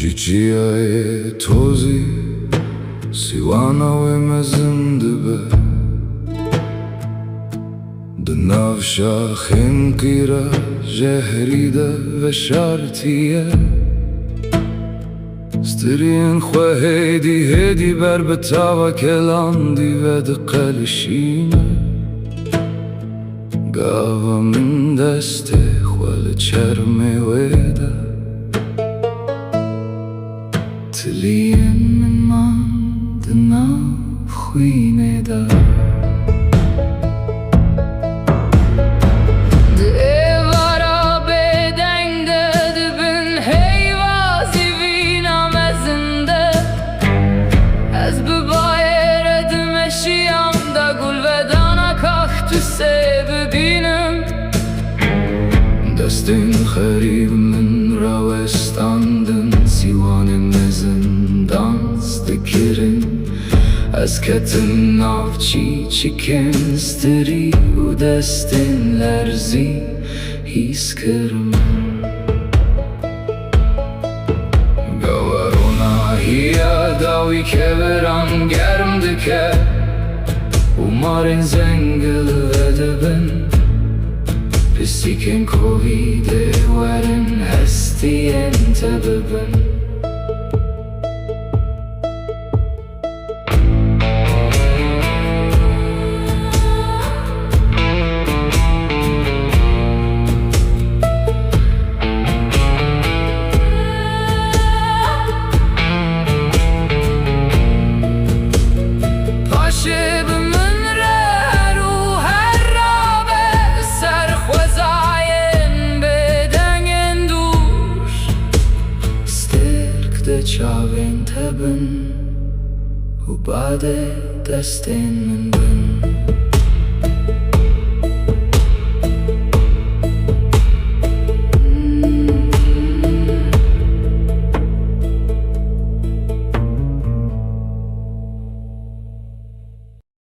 Ciciae tozi Sivana ve mezimdibe Dnavşaxin qira Jehride ve şartiye Stirien xwe hedi ber betava kelandi ve diqelişine Gava min deste xwe li çermê wê de Tiliyên min mand di nav xwînê de Di êvara bêdeng de dibin heyva zîvîna mezin de Ez bi bayê re dimeşiyam da gulvedana kaktüsê bibînim Destên xerîb min rawestandin Sîwanên mezin dans dikirin Ez ketim nav çîçikên stirî û destên lerzî hîs kirim Gawarona hiya dawî keveran germ dike û marên zengil vedibin Pisîkên kovî dê werin hestiyên te bibin Çavên te bin û badê destên min bin